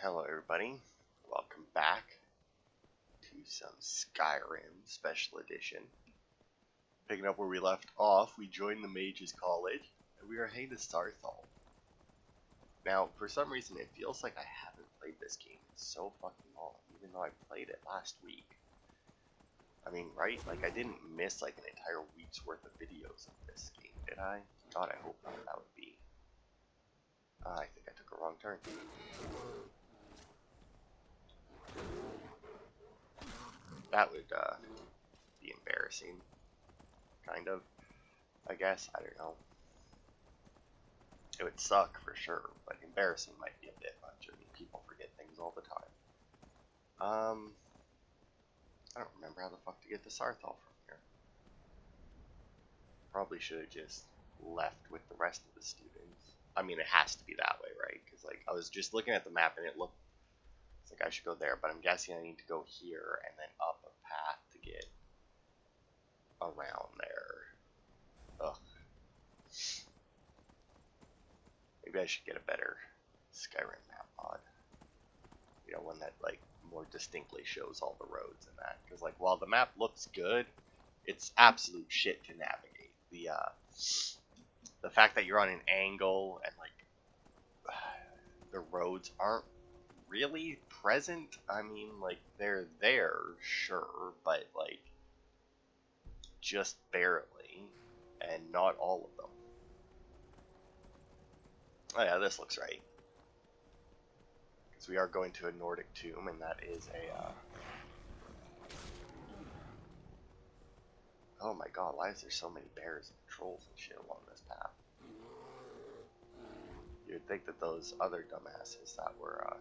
Hello everybody, welcome back to some Skyrim Special Edition. Picking up where we left off, we joined the Mage's College, and we are heading to Saarthal. Now, for some reason, it feels like I haven't played this game in so fucking long, even though I played it last week. I mean, right? Like, I didn't miss like an entire week's worth of videos of this game, did I? God, I hope not. That would be... I think I took a wrong turn. That would be embarrassing, kind of, I guess. I don't know. It would suck for sure, but embarrassing might be a bit much. I mean, people forget things all the time. I don't remember how the fuck to get to Saarthal from here. Probably should have just left with the rest of the students. I mean, it has to be that way, right? Because, like, I was just looking at the map and it looked like I should go there, but I'm guessing I need to go here and then up a path to get around there. Ugh. Maybe I should get a better Skyrim map mod. You know, one that like more distinctly shows all the roads and that. Because like while the map looks good, it's absolute shit to navigate. The fact that you're on an angle and like the roads aren't really present. I mean, like, they're there, sure, but like just barely, and not all of them. Oh yeah, this looks right, because we are going to a Nordic tomb, and that is a oh my god, why is there so many bears and trolls and shit along this path? You'd think that those other dumbasses that were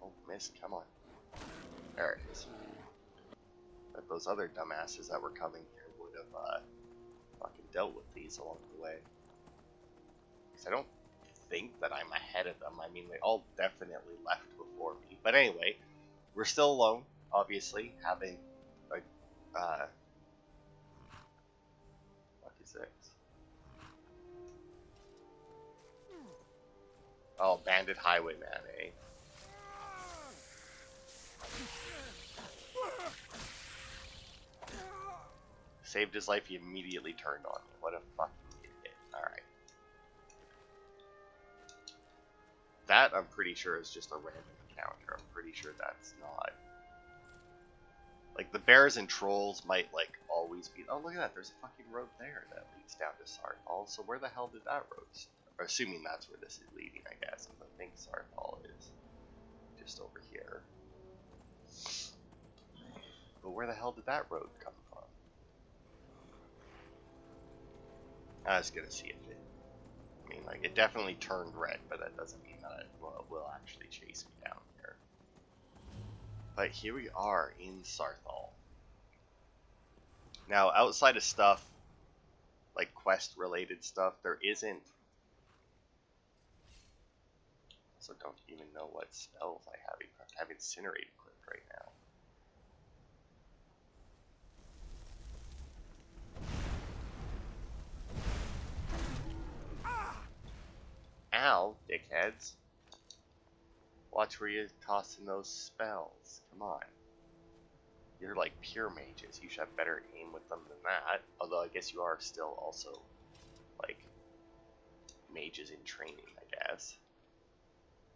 oh, missed, come on. There it is. That those other dumbasses that were coming here would have fucking dealt with these along the way. Because I don't think that I'm ahead of them. I mean, they all definitely left before me. But anyway, we're still alone, obviously, having a, what is this? Oh, bandit highwayman, eh? Saved his life, he immediately turned on me. What a fucking idiot. Alright. That, I'm pretty sure, is just a random encounter. I'm pretty sure that's not... Like, the bears and trolls might, like, always be... Oh, look at that. There's a fucking road there that leads down to Saarthal. So where the hell did that road start? Assuming that's where this is leading, I guess. I think Saarthal is just over here. But where the hell did that road come from? I was gonna see if it... I mean, like, it definitely turned red, but that doesn't mean that it will actually chase me down here. But here we are in Saarthal. Now, outside of stuff, like quest-related stuff, there isn't... So don't even know what spells I have. I have Incinerate equipped right now. Ow, dickheads. Watch where you're tossing those spells. Come on. You're like pure mages. You should have better aim with them than that. Although I guess you are still also like mages in training, I guess.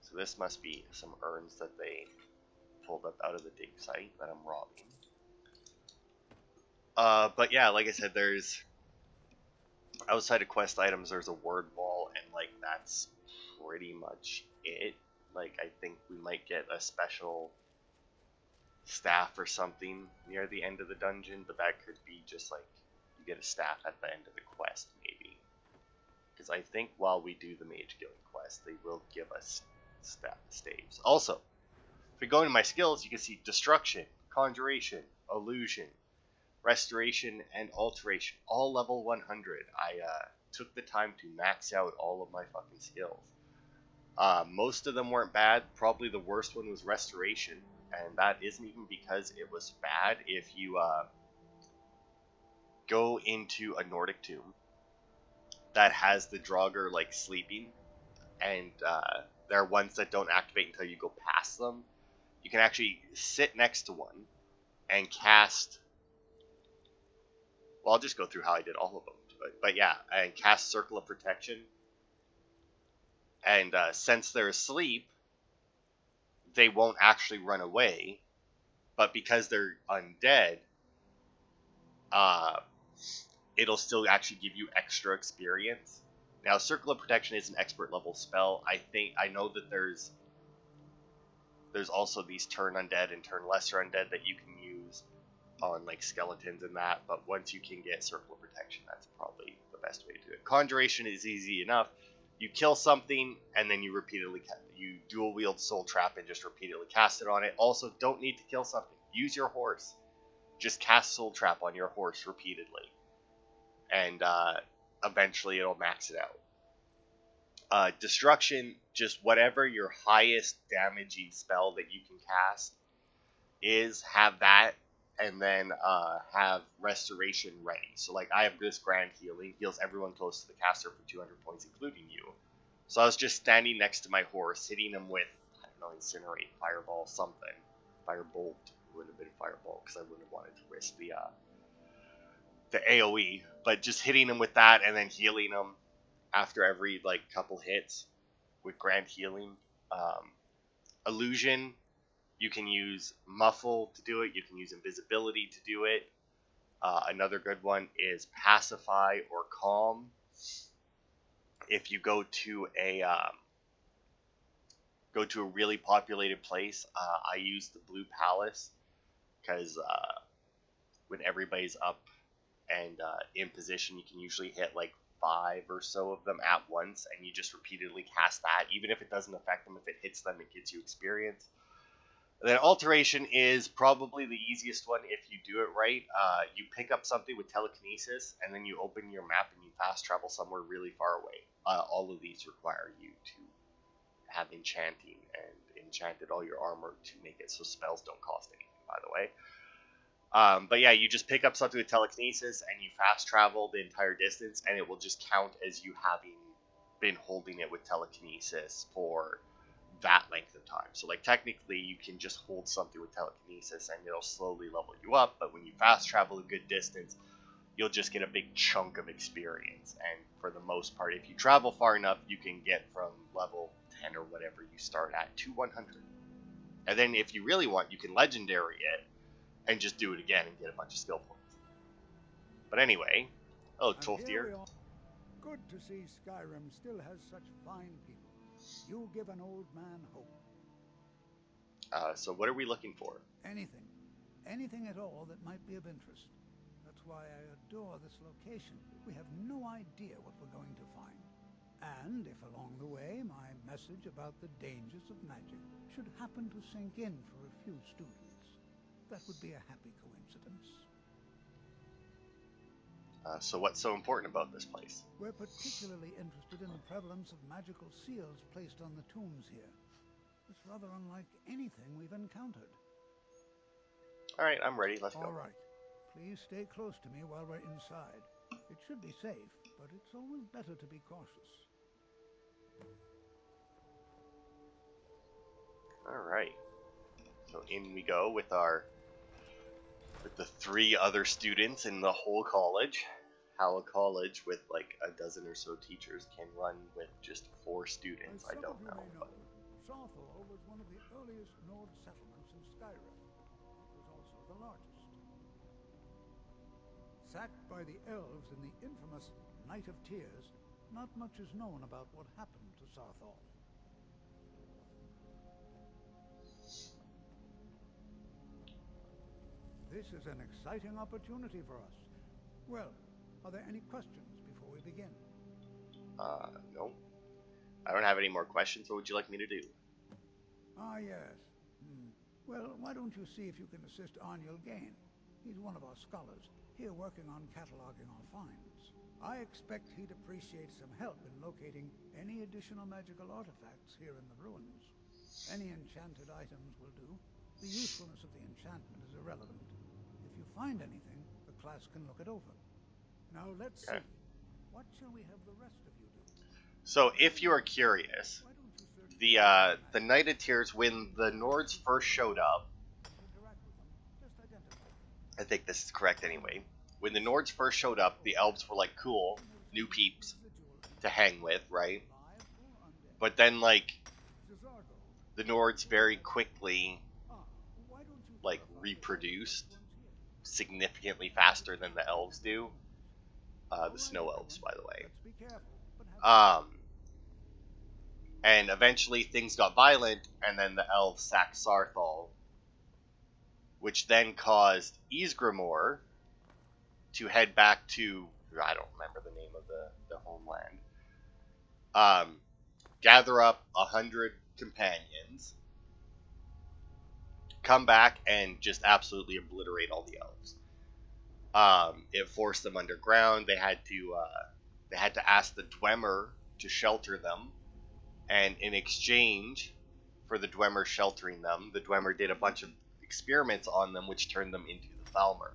So this must be some urns that they pulled up out of the dig site that I'm robbing. But yeah, like I said, there's outside of quest items, there's a word wall, and like that's pretty much it. Like I think we might get a special staff or something near the end of the dungeon, but that could be just like you get a staff at the end of the quest, maybe. Because I think while we do the mage guild quest, they will give us staves. Also, if we go into my skills, you can see destruction, conjuration, illusion, restoration, and alteration, all level 100. I took the time to max out all of my fucking skills. Most of them weren't bad. Probably the worst one was restoration, and that isn't even because it was bad. If you go into a Nordic tomb that has the Draugr like sleeping, and there are ones that don't activate until you go past them. You can actually sit next to one and cast. Well, I'll just go through how I did all of them. But yeah, and cast Circle of Protection. And since they're asleep, they won't actually run away. But because they're undead, it'll still actually give you extra experience. Now, Circle of Protection is an expert level spell. I know that there's also these turn undead and turn lesser undead that you can use on like skeletons and that. But once you can get Circle of Protection, that's probably the best way to do it. Conjuration is easy enough. You kill something and then you dual wield Soul Trap and just repeatedly cast it on it. Also, don't need to kill something. Use your horse. Just cast Soul Trap on your horse repeatedly, and eventually it'll max it out. Destruction, just whatever your highest damaging spell that you can cast is, have that, and then have Restoration ready. So like I have this Grand Healing, heals everyone close to the caster for 200 points, including you. So I was just standing next to my horse, hitting him with, I don't know, Incinerate, Fireball, something. Firebolt. It would have been Fireball, because I wouldn't have wanted to risk the AoE. But just hitting him with that, and then healing him after every, like, couple hits with Grand Healing. Illusion, you can use Muffle to do it. You can use Invisibility to do it. Another good one is Pacify or Calm. If you go to a really populated place, I use the Blue Palace, because when everybody's up and in position, you can usually hit like 5 or so of them at once, and you just repeatedly cast that. Even if it doesn't affect them, if it hits them, it gets you experience. And then Alteration is probably the easiest one if you do it right. You pick up something with Telekinesis, and then you open your map and you fast travel somewhere really far away. All of these require you to have Enchanting and enchanted all your armor to make it so spells don't cost anything, by the way. But yeah, you just pick up something with Telekinesis and you fast travel the entire distance, and it will just count as you having been holding it with Telekinesis for that length of time. So like technically you can just hold something with Telekinesis and it'll slowly level you up, but when you fast travel a good distance, you'll just get a big chunk of experience. And for the most part, if you travel far enough, you can get from level 10 or whatever you start at to 100. And then if you really want, you can legendary it and just do it again and get a bunch of skill points. But anyway, Tolfdir. Good to see Skyrim still has such fine people. You give an old man hope. So what are we looking for? Anything. Anything at all that might be of interest. That's why I adore this location. We have no idea what we're going to find. And if along the way my message about the dangers of magic should happen to sink in for a few students, that would be a happy coincidence. So what's so important about this place? We're particularly interested in the prevalence of magical seals placed on the tombs here. It's rather unlike anything we've encountered. Alright, I'm ready. Let's go. Alright. Please stay close to me while we're inside. It should be safe, but it's always better to be cautious. Alright. So in we go with the 3 other students in the whole college. How a college with like a dozen or so teachers can run with just 4 students, I don't know. Saarthal was one of the earliest Nord settlements in Skyrim. It was also the largest. Sacked by the elves in the infamous Night of Tears, not much is known about what happened to Saarthal. This is an exciting opportunity for us. Well, are there any questions before we begin? No. I don't have any more questions. What would you like me to do? Ah, yes. Well, why don't you see if you can assist Arniel Gain? He's one of our scholars, here working on cataloging our finds. I expect he'd appreciate some help in locating any additional magical artifacts here in the ruins. Any enchanted items will do. The usefulness of the enchantment is irrelevant. If you find anything, the class can look it over. Now let's see. What shall we have the rest of you do? So if you are curious, the Knighted Tears, when the Nords first showed up, I think this is correct anyway. When the Nords first showed up, the elves were like, cool, new peeps to hang with, right? But then, like, the Nords very quickly, like, reproduced significantly faster than the elves do. The snow elves, by the way. And eventually things got violent, and then the elves sacked Saarthal, which then caused Ysgramor to head back to, I don't remember the name of the homeland, gather up 100 companions, come back, and just absolutely obliterate all the elves. It forced them underground. They had to ask the Dwemer to shelter them, and in exchange for the Dwemer sheltering them, the Dwemer did a bunch of experiments on them, which turned them into the Thalmor.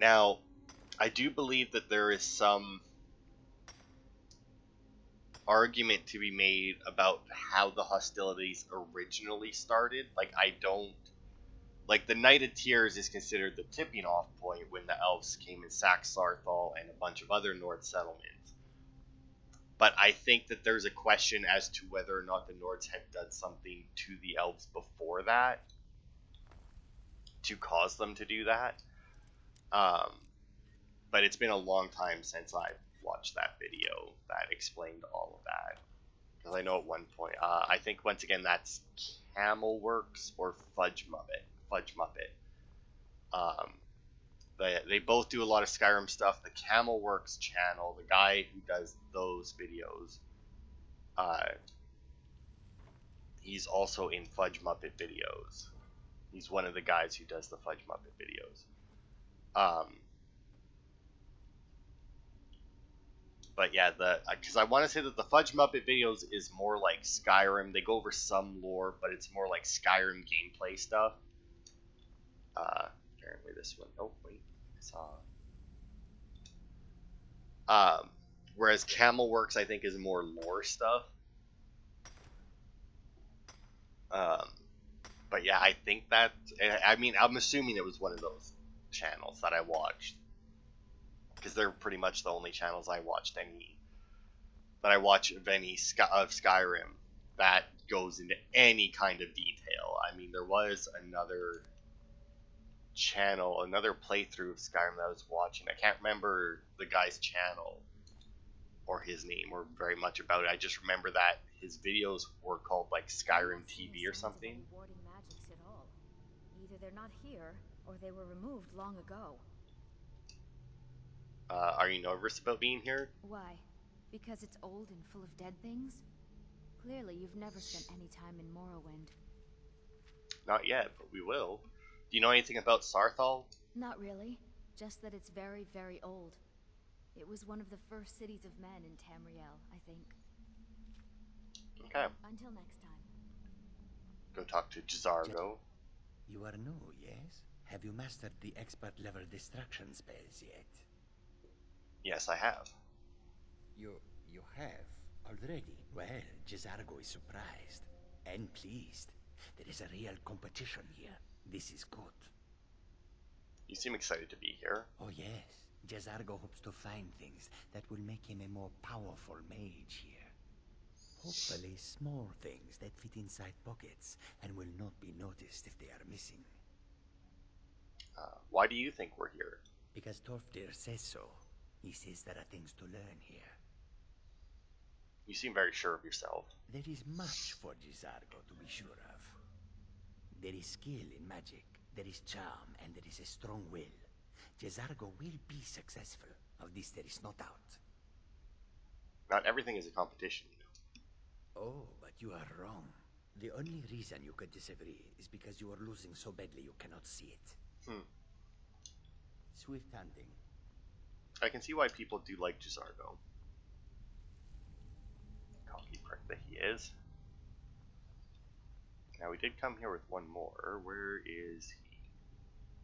Now, I do believe that there is some argument to be made about how the hostilities originally started. Like, the Knighted Tears is considered the tipping off point when the elves came and sacked Saarthal and a bunch of other Nord settlements. But I think that there's a question as to whether or not the Nords had done something to the elves before that to cause them to do that. But it's been a long time since I've watched that video that explained all of that. Because I know at one point, I think once again that's Camelworks or Fudge Muppet. They both do a lot of Skyrim stuff. The Camelworks channel, the guy who does those videos, he's also in Fudge Muppet videos. He's one of the guys who does the Fudge Muppet videos. But yeah, because I want to say that the Fudge Muppet videos is more like Skyrim. They go over some lore, but it's more like Skyrim gameplay stuff. Apparently this one. Oh wait, I saw. Whereas Camelworks, I think, is more lore stuff. But yeah, I think that. I mean, I'm assuming it was one of those channels that I watched, because they're pretty much the only channels I watched of Skyrim that goes into any kind of detail. I mean, there was another channel, another playthrough of Skyrim that I was watching. I can't remember the guy's channel or his name or very much about it. I just remember that his videos were called like Skyrim TV or something. Either they're not here or they were removed long ago. Are you nervous about being here? Why? Because it's old and full of dead things? Clearly, you've never spent any time in Morrowind. Not yet, but we will. Do you know anything about Saarthal? Not really. Just that it's very, very old. It was one of the first cities of men in Tamriel, I think. Okay. Until next time. Go talk to J'zargo. You are new, yes? Have you mastered the expert-level distraction spells yet? Yes, I have. You have? Already? Well, J'zargo is surprised. And pleased. There is a real competition here. This is good. You seem excited to be here. Oh yes. J'zargo hopes to find things that will make him a more powerful mage here. Hopefully small things that fit inside pockets and will not be noticed if they are missing. Why do you think we're here? Because Torfdir says so. He says there are things to learn here. You seem very sure of yourself. There is much for J'zargo to be sure of. There is skill in magic, there is charm, and there is a strong will. J'zargo will be successful. Of this there is no doubt. Not everything is a competition. Oh, but you are wrong. The only reason you could disagree is because you are losing so badly you cannot see it. Swift hunting. I can see why people do like J'zargo. Cocky prick that he is. Now we did come here with one more. Where is he?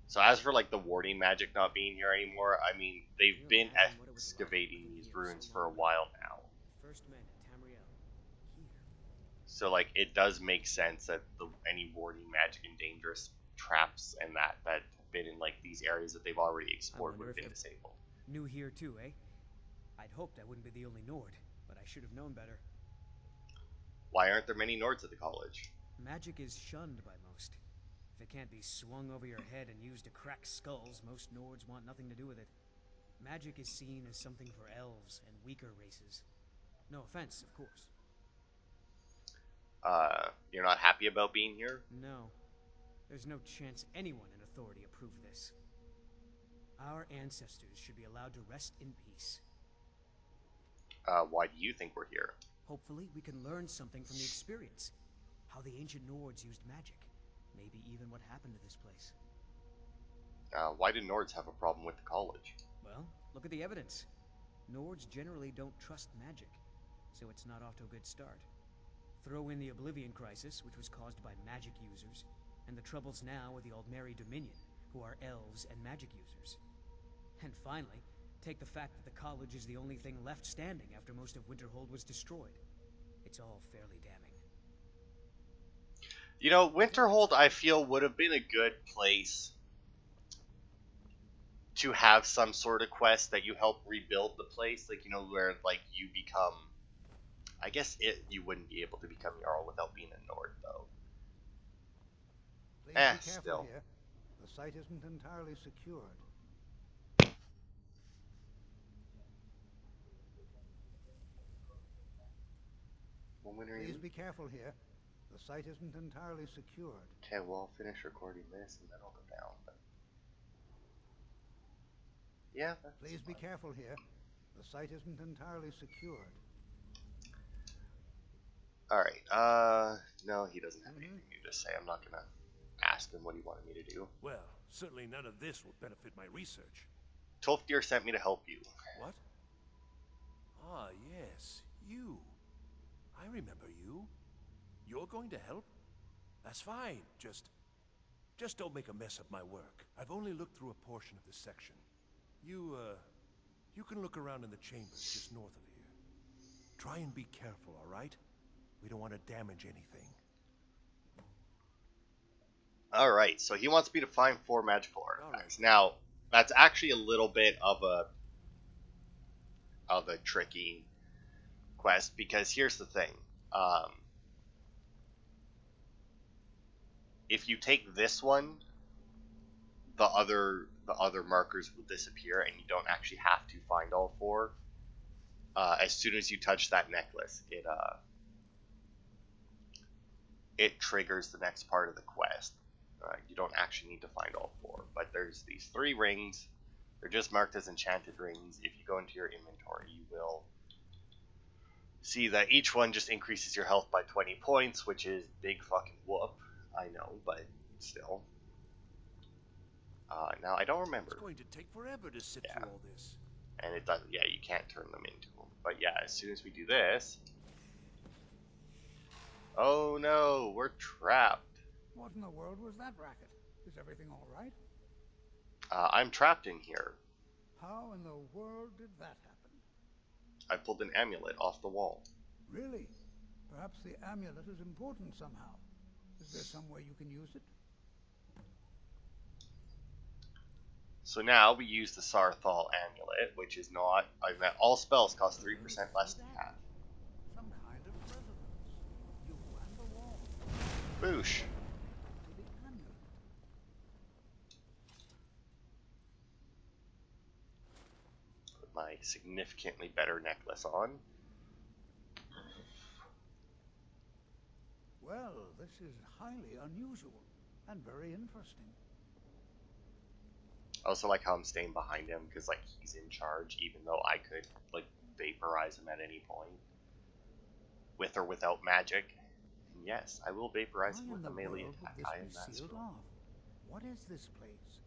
So as for like the warding magic not being here anymore, I mean they've been excavating these these ruins for a while now. First men in Tamriel. Here. So like it does make sense that any warding magic and dangerous traps and that have been in like these areas that they've already explored would have been disabled. New here too, eh? I'd hoped I wouldn't be the only Nord, but I should have known better. Why aren't there many Nords at the college? Magic is shunned by most. If it can't be swung over your head and used to crack skulls, most Nords want nothing to do with it. Magic is seen as something for elves and weaker races. No offense, of course. You're not happy about being here? No. There's no chance anyone in authority approve this. Our ancestors should be allowed to rest in peace. Why do you think we're here? Hopefully, we can learn something from the experience. How the ancient Nords used magic. Maybe even what happened to this place. Why do Nords have a problem with the college? Well, look at the evidence. Nords generally don't trust magic, so it's not off to a good start. Throw in the Oblivion Crisis, which was caused by magic users, and the troubles now with the Aldmeri Dominion, who are elves and magic users. And finally, take the fact that the college is the only thing left standing after most of Winterhold was destroyed. It's all fairly damning. You know, Winterhold, I feel, would have been a good place to have some sort of quest that you help rebuild the place. Like, you know, where, like, you become... I guess you wouldn't be able to become Jarl without being a Nord, though. Please be careful still. here. The site isn't entirely secured. Please be careful here. The site isn't entirely secured. Okay, well, I'll finish recording this and then I'll go down. But... yeah, that's Please be careful here. The site isn't entirely secured. Alright, no, he doesn't have anything new to say. I'm not gonna ask him what he wanted me to do. Well, certainly none of this will benefit my research. Tolfdir sent me to help you. What? Ah, yes, you. I remember you. You're going to help? That's fine. Just don't make a mess of my work. I've only looked through a portion of this section. You can look around in the chambers just north of here. Try and be careful, all right? We don't want to damage anything. Alright, so he wants me to find 4 magical artifacts. Right. Now, that's actually a little bit of a tricky quest, because here's the thing. If you take this one, the other markers will disappear, and you don't actually have to find all 4. As soon as you touch that necklace, it triggers the next part of the quest. You don't actually need to find all 4, but there's these 3 rings. They're just marked as Enchanted Rings. If you go into your inventory, you will see that each one just increases your health by 20 points, which is big fucking whoop. I know, but still. Now, I don't remember. It's going to take forever to sit through all this. And it does, yeah, you can't turn them into them. But yeah, as soon as we do this... oh no, we're trapped. What in the world was that racket? Is everything all right? I'm trapped in here. How in the world did that happen? I pulled an amulet off the wall. Really? Perhaps the amulet is important somehow. Is there some way you can use it? So now we use the Saarthal amulet, which is not... all spells cost 3% less than half. Some kind of resonance. You and the wall. Boosh. To the amulet. Put my significantly better necklace on. Well, this is highly unusual and very interesting. I also like how I'm staying behind him, because like he's in charge, even though I could like vaporize him at any point, with or without magic. And yes, I will vaporize him with a melee attack. I am master. What is this place?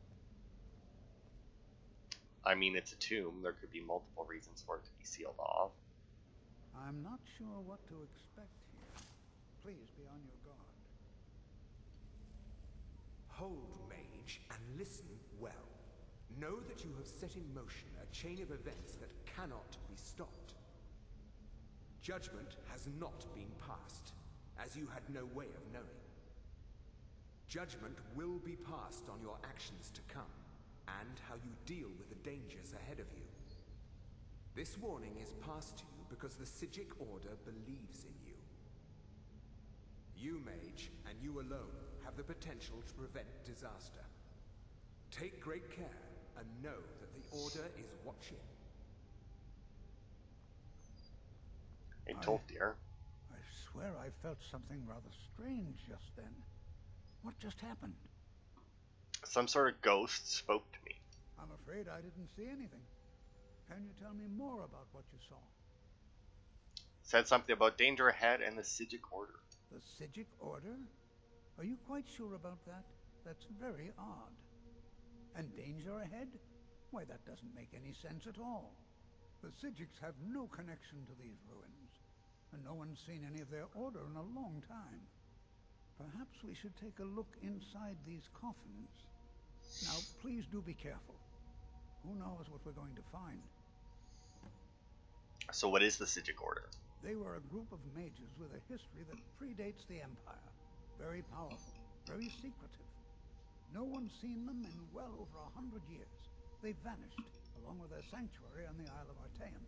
I mean, it's a tomb. There could be multiple reasons for it to be sealed off. I'm not sure what to expect here. Please be on your guard. Hold, mage, and listen well. Know that you have set in motion a chain of events that cannot be stopped. Judgment has not been passed, as you had no way of knowing. Judgment will be passed on your actions to come, and how you deal with the dangers ahead of you. This warning is passed to you because the Psijic Order believes in you. You, Mage, and you alone, have the potential to prevent disaster. Take great care, and know that the Order is watching. Hey, Tolfdir. I swear I felt something rather strange just then. What just happened? Some sort of ghost spoke to me. I'm afraid I didn't see anything. Can you tell me more about what you saw? Said something about danger ahead and the Psijic Order. The Psijic Order? Are you quite sure about that? That's very odd. And danger ahead? Why, that doesn't make any sense at all. The Psijics have no connection to these ruins, and no one's seen any of their order in a long time. Perhaps we should take a look inside these coffins. Now, please do be careful. Who knows what we're going to find? So what is the Psijic Order? They were a group of mages with a history that predates the Empire. Very powerful, very secretive. No one's seen them in well over 100 years. They vanished, along with their sanctuary on the Isle of Archaeum.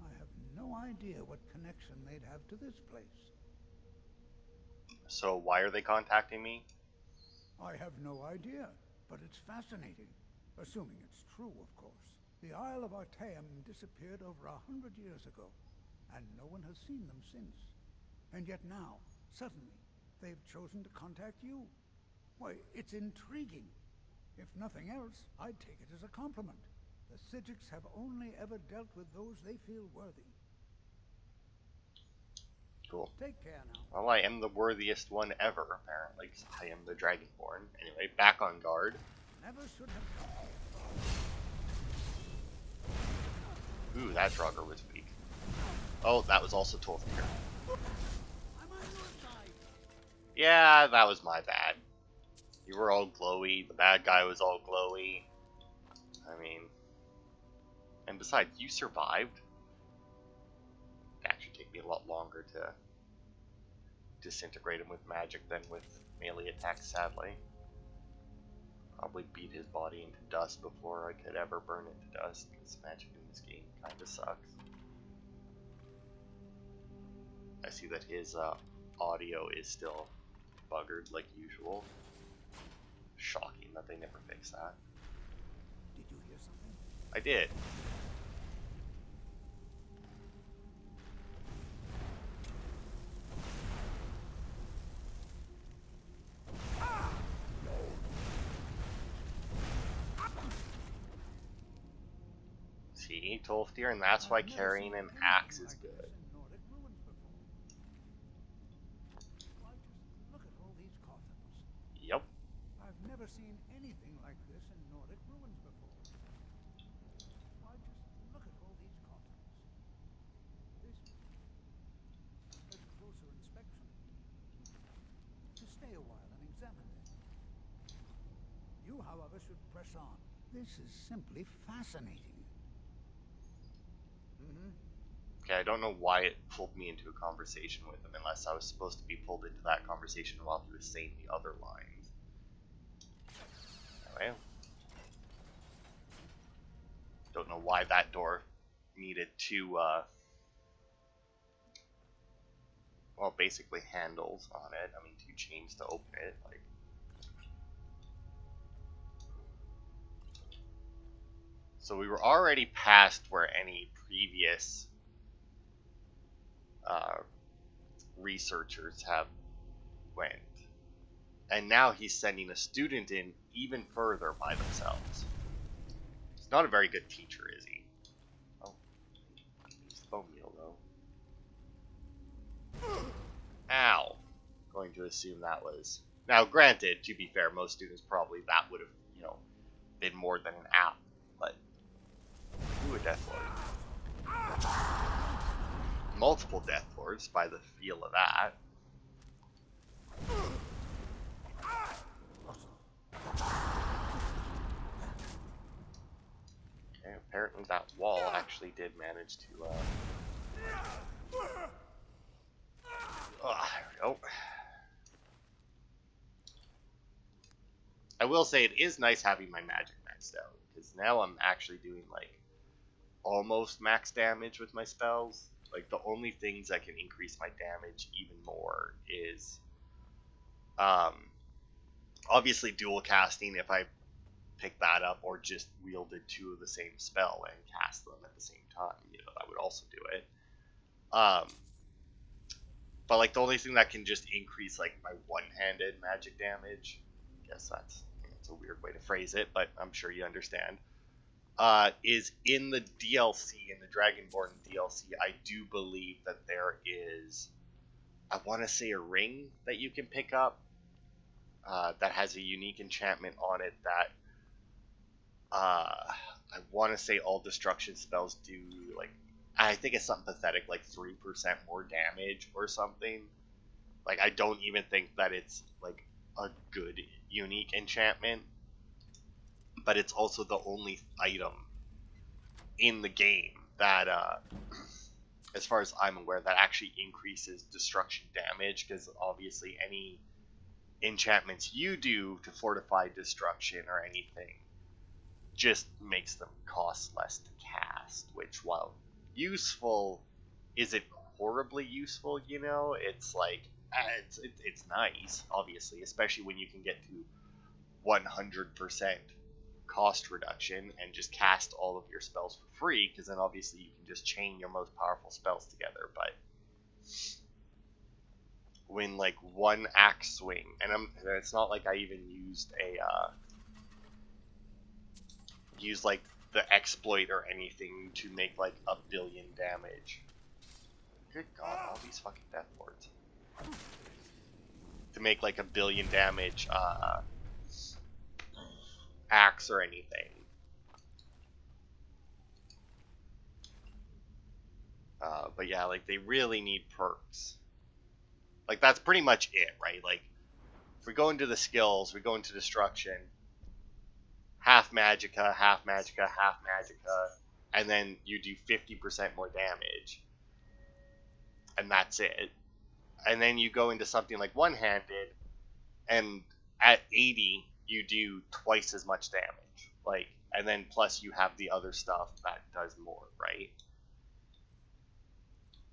I have no idea what connection they'd have to this place. So why are they contacting me? I have no idea, but it's fascinating. Assuming it's true, of course. The Isle of Archaeum disappeared over 100 years ago, and no one has seen them since. And yet now, suddenly, they've chosen to contact you. Why, it's intriguing. If nothing else, I'd take it as a compliment. The Psijics have only ever dealt with those they feel worthy. Cool. Take care now. Well, I am the worthiest one ever, apparently, 'cause I am the Dragonborn. Anyway, back on guard. Never should have done. Ooh, that Draugr was weak. Oh, that was also Tolfdir. I'm on your side. Yeah, that was my bad. You were all glowy, the bad guy was all glowy. I mean... And besides, you survived. It actually take me a lot longer to disintegrate him with magic than with melee attacks, sadly. Probably beat his body into dust before I could ever burn it to dust, because magic in this game kinda sucks. I see that his audio is still buggered like usual. Shocking that they never fixed that. Did you hear something? I did. See, Tolfdir, and that's why carrying an axe is good. Look at all these coffins. Yep. I've never seen anything like this in Nordic ruins before. Why, just look at all these coffins. This is closer inspection. To stay a while and examine them. You, however, should press on. This is simply fascinating. Okay, I don't know why it pulled me into a conversation with him unless I was supposed to be pulled into that conversation while he was saying the other lines. Anyway. Don't know why that door needed two, well, basically handles on it. I mean, two chains to open it, like. So we were already past where any previous researchers have went. And now he's sending a student in even further by themselves. He's not a very good teacher, is he? Oh. He's the bone meal, though. Ow. Going to assume that was... Now, granted, to be fair, most students probably that would have, you know, been more than an app. But... Ooh, a Death Lord. Multiple Death Lords, by the feel of that. apparently that wall actually did manage to, there we go. I will say it is nice having my magic maxed out, because now I'm actually doing, like, almost max damage with my spells. Like, the only things that can increase my damage even more is, obviously dual casting if I pick that up, or just wielded two of the same spell and cast them at the same time. You know, that would also do it. But, like, the only thing that can just increase, like, my one-handed magic damage, I guess that's a weird way to phrase it, but I'm sure you understand, is in the DLC, in the Dragonborn DLC, I do believe that there is, I want to say, a ring that you can pick up that has a unique enchantment on it that, I want to say all destruction spells do, like, I think it's something pathetic, like 3% more damage or something. Like, I don't even think that it's, like, a good, unique enchantment. But it's also the only item in the game that, as far as I'm aware, that actually increases destruction damage. Because, obviously, any enchantments you do to fortify destruction or anything just makes them cost less to cast. Which, while useful, isn't horribly useful, you know? It's like, it's nice, obviously, especially when you can get to 100% cost reduction and just cast all of your spells for free, because then obviously you can just chain your most powerful spells together. But when, like, one axe swing, and it's not like I even used like the exploit or anything to make like 1 billion damage. Good God, all these fucking Death Lords. To make like 1 billion damage axe or anything. But yeah, like, they really need perks. Like, that's pretty much it, right? Like, if we go into the skills, we go into destruction, half magicka, half magicka, half magicka, and then you do 50% more damage. And that's it. And then you go into something like one-handed, and at 80, you do twice as much damage. Like, and then plus you have the other stuff that does more, right?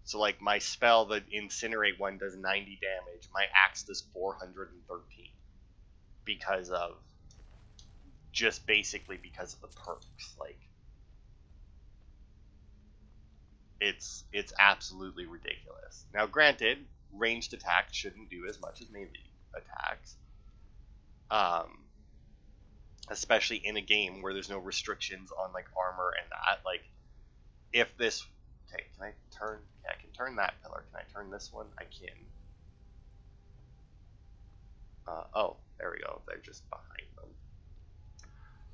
So, like, my spell, the Incinerate one, does 90 damage. My axe does 413. Because of... just basically because of the perks. Like, it's absolutely ridiculous. Now, granted, ranged attacks shouldn't do as much as melee attacks. Especially in a game where there's no restrictions on, like, armor and that. Like, if this... Okay, can I turn... Yeah, I can turn that pillar. Can I turn this one? I can. Oh, there we go. They're just behind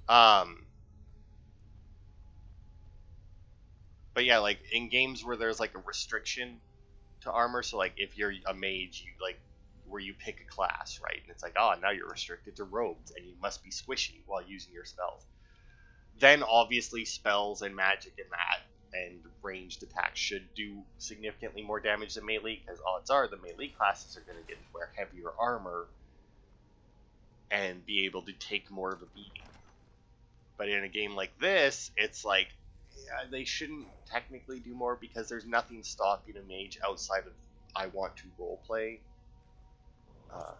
them. But yeah, like, in games where there's, like, a restriction to armor, so, like, if you're a mage, you, like, where you pick a class, right? And it's like, oh, now you're restricted to robes, and you must be squishy while using your spells. Then, obviously, spells and magic and that, and ranged attacks should do significantly more damage than melee, because odds are the melee classes are going to get to wear heavier armor and be able to take more of a beating. But in a game like this, it's like, yeah, they shouldn't technically do more, because there's nothing stopping a mage outside of I want to roleplay. Oh,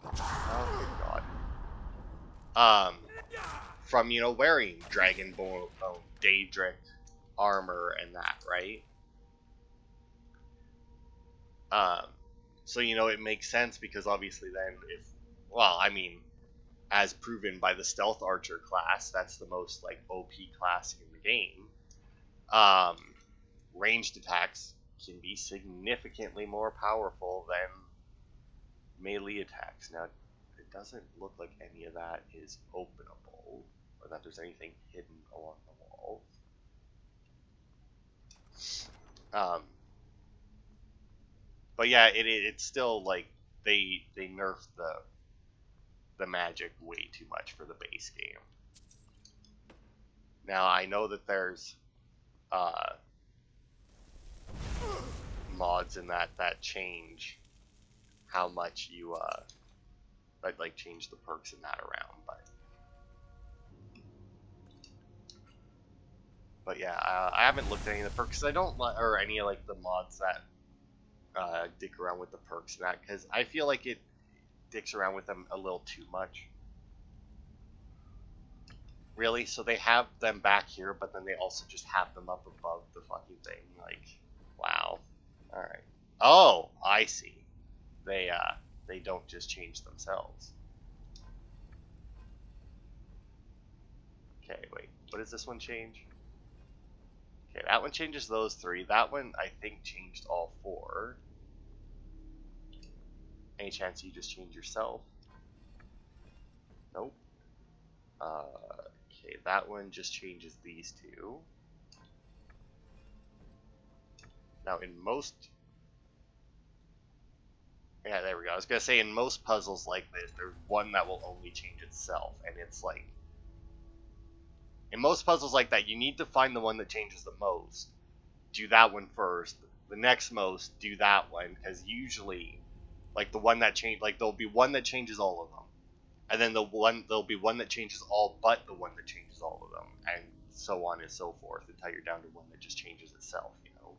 good God. From, you know, wearing Dragonbone, Daedric armor and that, right? So, you know, it makes sense, because obviously then if, well, I mean, as proven by the Stealth Archer class, that's the most, like, OP class in the game. Ranged attacks can be significantly more powerful than melee attacks. Now, it doesn't look like any of that is openable, or that there's anything hidden along the walls. But yeah, it's still, like, they nerfed the magic way too much for the base game. Now I know that there's mods in that change how much you that like change the perks and that around, but yeah, I haven't looked at any of the perks. I don't or any of like the mods that dick around with the perks and that, because I feel like it dicks around with them a little too much. Really? So they have them back here, but then they also just have them up above the fucking thing. Like, wow. All right. Oh, I see. They don't just change themselves. Okay, wait. What does this one change? Okay, that one changes those 3. That one, I think, changed all 4. Any chance you just change yourself? Nope. Okay, that one just changes these 2. Now, in most... Yeah, there we go. I was going to say, in most puzzles like this, there's one that will only change itself, and it's like... In most puzzles like that, you need to find the one that changes the most. Do that one first. The next most, do that one, because usually, like, the one that change, like, there'll be one that changes all of them. And then there'll be one that changes all but the one that changes all of them, and so on and so forth, until you're down to one that just changes itself, you know.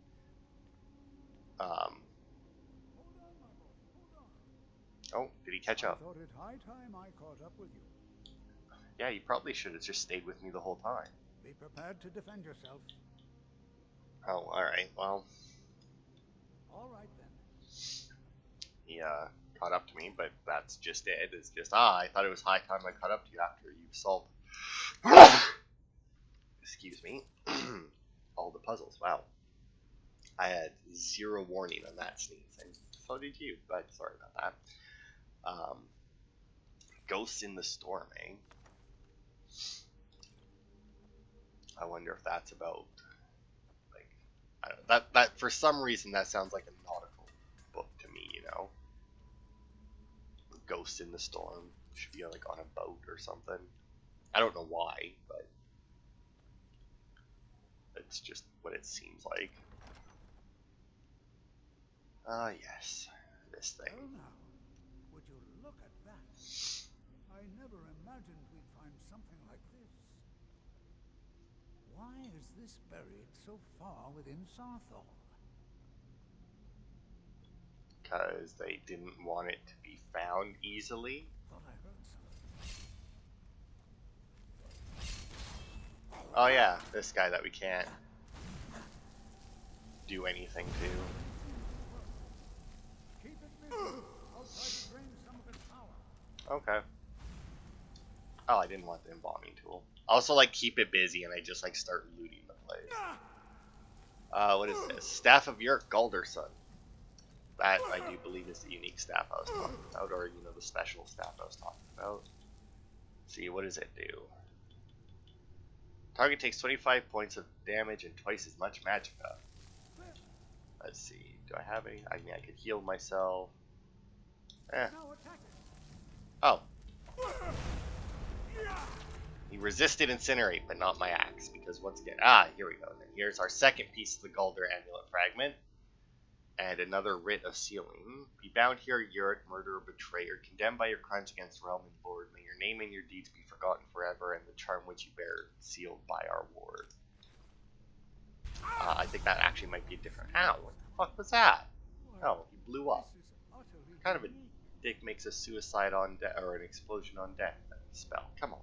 Oh, did he catch up? I thought it high time I caught up with you. Yeah, you probably should have just stayed with me the whole time. Be prepared to defend yourself. Oh, alright, well. All right then. He caught up to me, but that's just it. It's just, I thought it was high time I caught up to you after you solved excuse me, all the puzzles. Wow. I had 0 warning on that sneeze, and so did you, but sorry about that. Ghosts in the Storm, eh? I wonder if that's about, like, I don't know, that for some reason that sounds like a nautical book to me, you know? Ghosts in the Storm should be like on a boat or something. I don't know why, but it's just what it seems like. Ah, yes, this thing. Well now, would you look at that? I never imagined we'd find something like this. Why is this buried so far within Saarthal? Because they didn't want it to be found easily. Thought I heard something. Oh yeah, this guy that we can't do anything to. Keep it busy. I'll try to drain some of its power. Okay. Oh, I didn't want the embalming tool. Also, like, keep it busy, and I just, like, start looting the place. What is this? Staff of Yurk, Galderson. That, I do believe, is the unique staff I was talking about, or, you know, the special staff I was talking about. Let's see, what does it do? Target takes 25 points of damage and twice as much magicka. Let's see, do I have any? I mean, I could heal myself. Oh. He resisted Incinerate, but not my axe, because once again, here we go. Here's our second piece of the Galder Amulet Fragment. And another writ of sealing. Be bound here, Yurk, murderer, betrayer, condemned by your crimes against realm and lord. May your name and your deeds be forgotten forever, and the charm which you bear sealed by our ward. I think that actually might be a different. Ow! What the fuck was that? Oh, he blew up. Kind of a dick makes a suicide on death, or an explosion on death spell. Come on.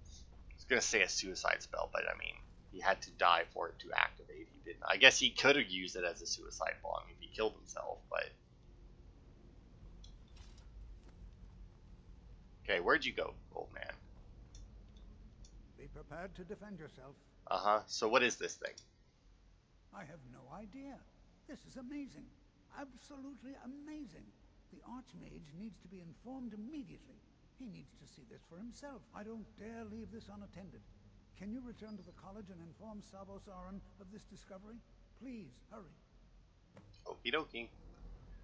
I was gonna say a suicide spell, but I mean, he had to die for it to activate. He didn't. I guess he could have used it as a suicide bomb if he killed himself, but... Okay, where'd you go, old man? Be prepared to defend yourself. Uh-huh. So what is this thing? I have no idea. This is amazing. Absolutely amazing. The Archmage needs to be informed immediately. He needs to see this for himself. I don't dare leave this unattended. Can you return to the college and inform Savosarin of this discovery? Please, hurry. Okie dokie.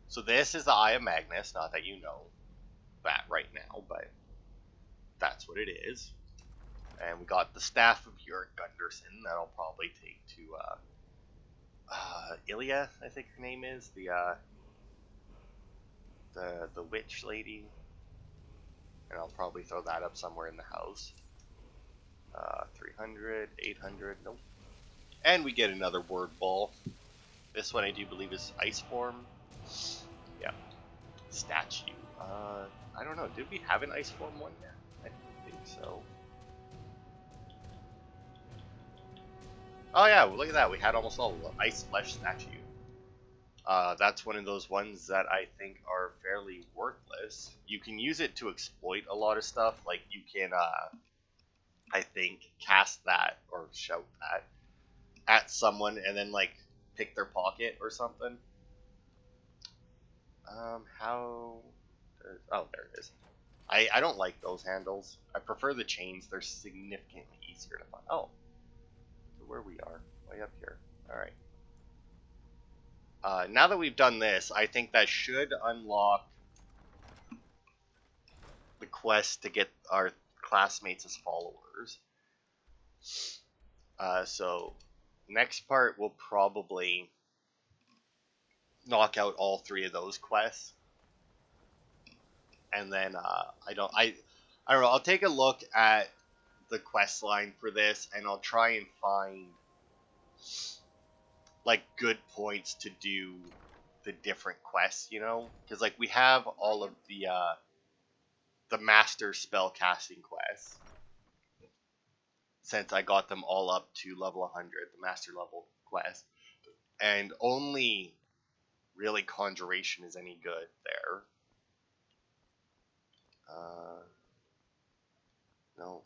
So this is the Eye of Magnus, not that you know that right now, but that's what it is. And we got the Staff of Yorick Gunderson that I'll probably take to Ilya, I think her name is, the witch lady. And I'll probably throw that up somewhere in the house. 300, 800, nope. And we get another word ball. This one I do believe is ice form. Yeah. Statue. I don't know. Did we have an ice form one yet? I don't think so. Oh yeah, well, look at that. We had almost all ice flesh statue. That's one of those ones that I think are fairly worthless. You can use it to exploit a lot of stuff. Like you can, I think, cast that or shout that at someone and then like pick their pocket or something. How? Oh, there it is. I don't like those handles. I prefer the chains. They're significantly easier to find. Oh, where we are, way up here. All right. Now that we've done this, I think that should unlock the quest to get our classmates as followers. So next part we'll probably knock out all 3 of those quests, and then I don't know. I'll take a look at the quest line for this, and I'll try and find like good points to do the different quests, you know, because like we have all of the master spell casting quests, since I got them all up to level 100, the master level quest, and only really Conjuration is any good there. No.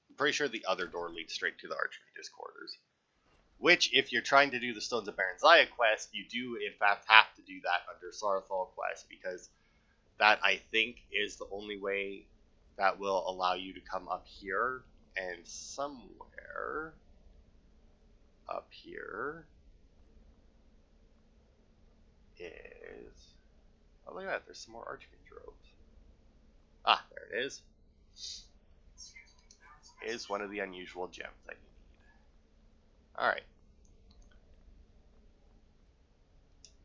I'm pretty sure the other door leads straight to the Archmage's quarters. Which, if you're trying to do the Stones of Baron Zaya quest, you do in fact have to do that under Saarthal quest, because that, I think, is the only way that will allow you to come up here, and somewhere up here is... Oh, look at that, there's some more Archmage robes. Ah, there it is. Is one of the unusual gems that you need. Alright.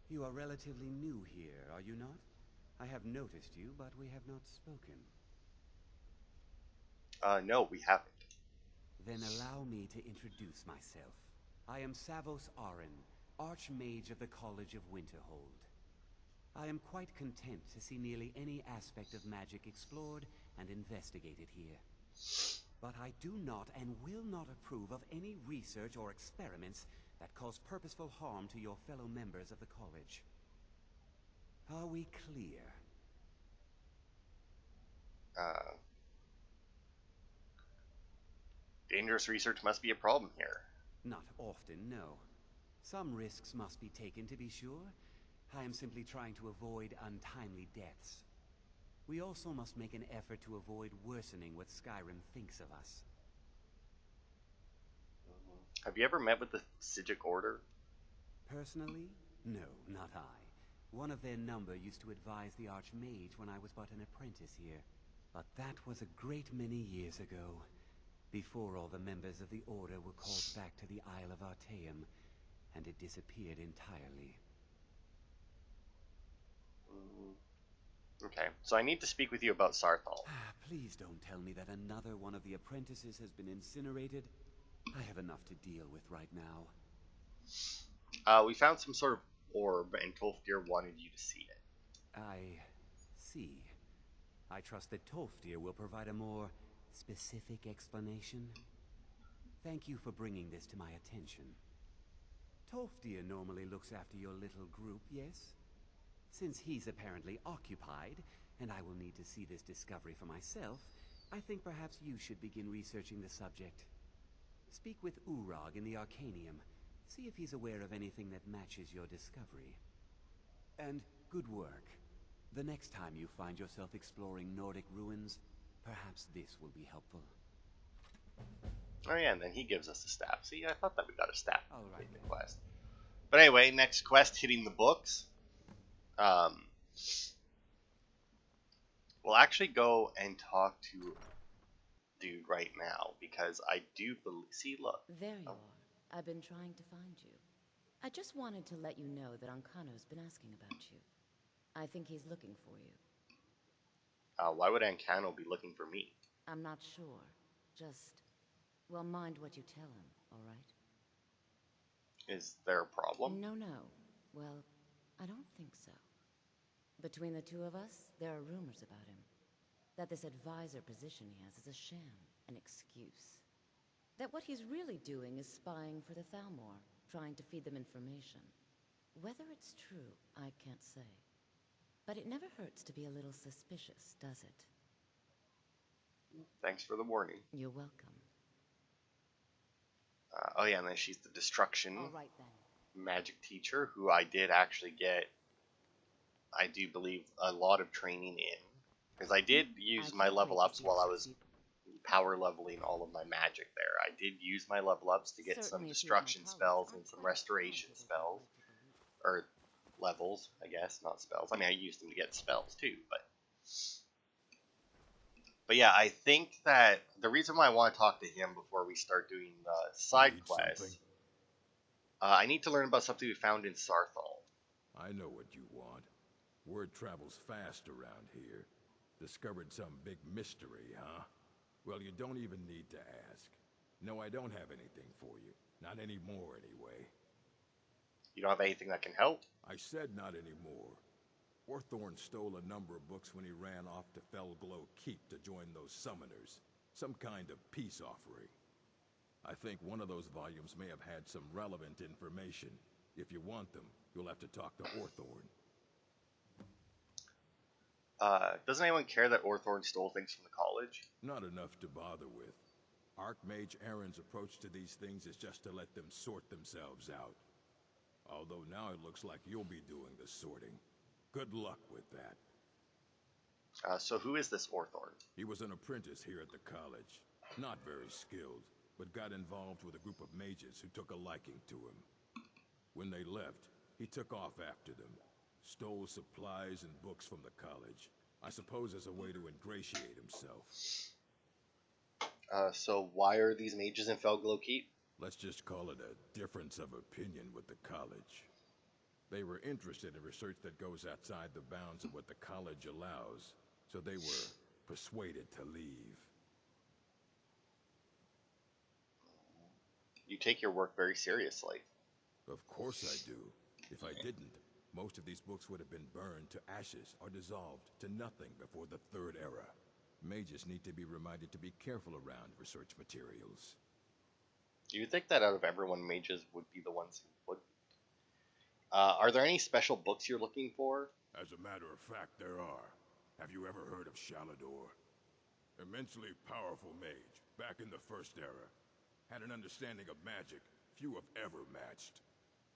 You are relatively new here, are you not? I have noticed you, but we have not spoken. No, we haven't. Then allow me to introduce myself. I am Savosarin, Archmage of the College of Winterhold. I am quite content to see nearly any aspect of magic explored and investigated here. But I do not and will not approve of any research or experiments that cause purposeful harm to your fellow members of the college. Are we clear? Dangerous research must be a problem here. Not often, no. Some risks must be taken, to be sure. I am simply trying to avoid untimely deaths. We also must make an effort to avoid worsening what Skyrim thinks of us. Have you ever met with the Sijic Order? Personally? No, not I. One of their number used to advise the Archmage when I was but an apprentice here. But that was a great many years ago, before all the members of the Order were called back to the Isle of Artaeum, and it disappeared entirely. Okay, so I need to speak with you about Saarthal. Please don't tell me that another one of the apprentices has been incinerated. I have enough to deal with right now. We found some sort of orb, and Tolfdir wanted you to see it. I see. I trust that Tolfdir will provide a more specific explanation. Thank you for bringing this to my attention. Tolfdir normally looks after your little group, yes? Since he's apparently occupied, and I will need to see this discovery for myself, I think perhaps you should begin researching the subject. Speak with Urag in the Arcanium. See if he's aware of anything that matches your discovery. And good work. The next time you find yourself exploring Nordic ruins, perhaps this will be helpful. Oh yeah, and then he gives us a staff. See, I thought that we got a staff All right, in the quest. But anyway, next quest, hitting the books. We'll actually go and talk to dude right now because I do believe. See, look. There you Oh. are. I've been trying to find you. I just wanted to let you know that Ancano's been asking about you. I think he's looking for you. Why would Ancano be looking for me? I'm not sure. Just, well, mind what you tell him, all right? Is there a problem? No. Well, I don't think so. Between the two of us, there are rumors about him. That this advisor position he has is a sham, an excuse. That what he's really doing is spying for the Thalmor, trying to feed them information. Whether it's true, I can't say. But it never hurts to be a little suspicious, does it? Thanks for the warning. You're welcome. Oh yeah, and then she's the destruction All right then. magic teacher, who I did actually get, I do believe, a lot of training in. Because I did use my level ups while I was power leveling all of my magic there. I did use my level ups to get some destruction spells and some restoration spells. Or levels, I guess, not spells. I mean, I used them to get spells too, but yeah, I think that the reason why I want to talk to him before we start doing the side quest, I need to learn about something we found in Saarthal. I know what you want. Word travels fast around here. Discovered some big mystery, huh? Well, you don't even need to ask. No, I don't have anything for you. Not anymore, anyway. You don't have anything that can help? I said not anymore. Orthorn stole a number of books when he ran off to Felglow Keep to join those summoners. Some kind of peace offering. I think one of those volumes may have had some relevant information. If you want them, you'll have to talk to Orthorn. Doesn't anyone care that Orthorn stole things from the college? Not enough to bother with. Archmage Aaron's approach to these things is just to let them sort themselves out. Although now it looks like you'll be doing the sorting. Good luck with that. So who is this Orthorn? He was an apprentice here at the college. Not very skilled, but got involved with a group of mages who took a liking to him. When they left, he took off after them. Stole supplies and books from the college. I suppose as a way to ingratiate himself. So why are these mages in Felglow Keep? Let's just call it a difference of opinion with the college. They were interested in research that goes outside the bounds of what the college allows, so they were persuaded to leave. You take your work very seriously. Of course I do. If I didn't, most of these books would have been burned to ashes or dissolved to nothing before the Third Era. Mages need to be reminded to be careful around research materials. Do you think that out of everyone, mages would be the ones who would? Are there any special books you're looking for? As a matter of fact, there are. Have you ever heard of Shalador? Immensely powerful mage, back in the First Era. Had an understanding of magic few have ever matched.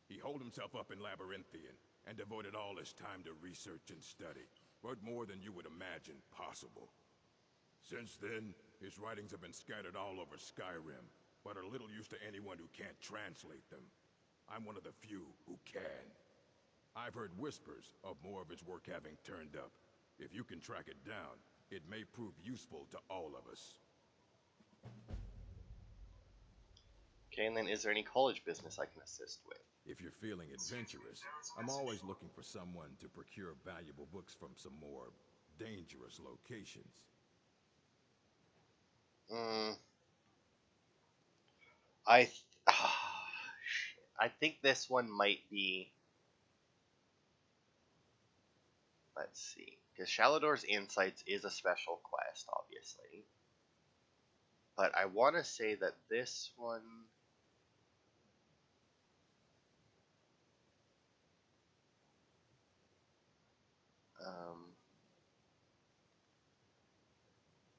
He holed himself up in Labyrinthian, and devoted all his time to research and study. Wrote more than you would imagine possible. Since then, his writings have been scattered all over Skyrim, but are little use to anyone who can't translate them. I'm one of the few who can. I've heard whispers of more of his work having turned up. If you can track it down, it may prove useful to all of us. Okay, and then is there any college business I can assist with? If you're feeling adventurous, I'm always looking for someone to procure valuable books from some more dangerous locations. I think this one might be. Let's see, because Shalador's Insights is a special quest, obviously. But I want to say that this one.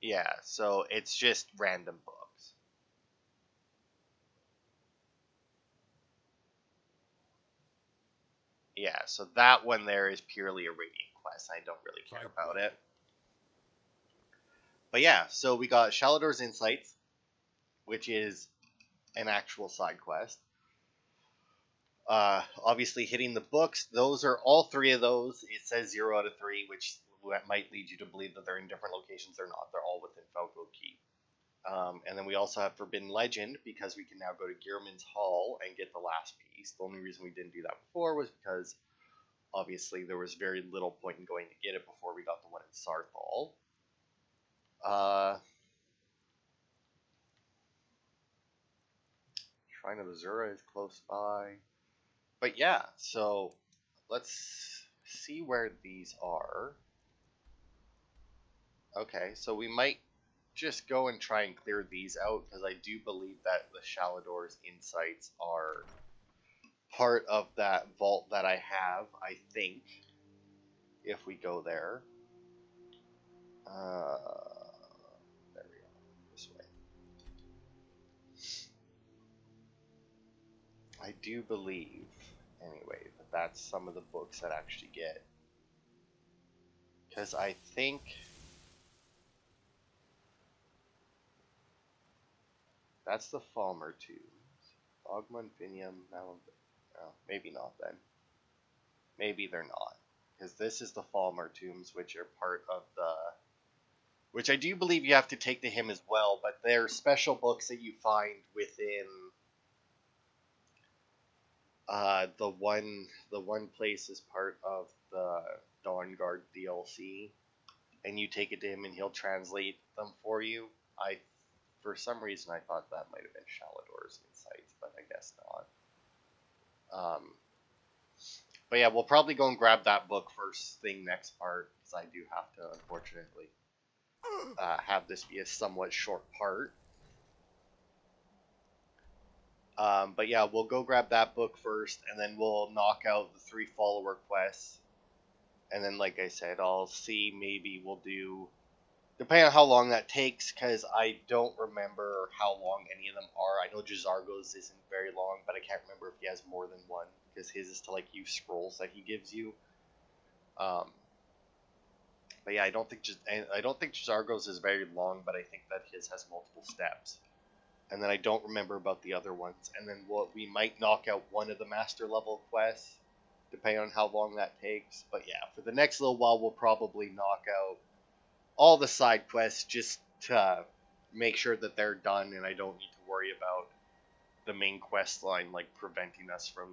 Yeah, so it's just random books. Yeah, so that one there is purely a raiding quest. I don't really care about it. But yeah, so we got Shalador's Insights, which is an actual side quest. Obviously hitting the books, those are all three of those. It says 0 out of 3, which might lead you to believe that they're in different locations. They're not. They're all within Falco Keep. And then we also have Forbidden Legend, because we can now go to Gearman's Hall and get the last piece. The only reason we didn't do that before was because, obviously, there was very little point in going to get it before we got the one in Saarthal. Shrine of Azura is close by. But yeah, so let's see where these are. Okay, so we might just go and try and clear these out, because I do believe that the Shalador's insights are part of that vault that I have, I think, if we go there. There we go, this way. I do believe, anyway, that that's some of the books that I actually get. Because I think... that's the Falmer tombs. Ogmund, Vinium, Malum... oh, maybe not then. Maybe they're not. Because this is the Falmer tombs, which are part of the... which I do believe you have to take to him as well, but they're special books that you find within... the one place is part of the Dawnguard DLC, and you take it to him and he'll translate them for you. For some reason, I thought that might have been Shalador's insights, but I guess not. But yeah, we'll probably go and grab that book first thing next part, because I do have to, unfortunately, have this be a somewhat short part. But yeah, we'll go grab that book first, and then we'll knock out the 3 follower quests. And then, like I said, I'll see, maybe we'll do... depending on how long that takes, because I don't remember how long any of them are. I know J'zargo's isn't very long, but I can't remember if he has more than one, because his is to, like, use scrolls that he gives you. But yeah, I don't think J'zargo's is very long, but I think that his has multiple steps. And then I don't remember about the other ones. And then we might knock out one of the master level quests, depending on how long that takes. But yeah, for the next little while, we'll probably knock out all the side quests just to make sure that they're done, and I don't need to worry about the main quest line like preventing us from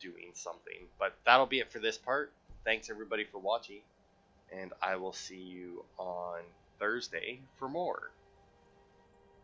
doing something. But that'll be it for this part. Thanks everybody for watching, and I will see you on Thursday for more.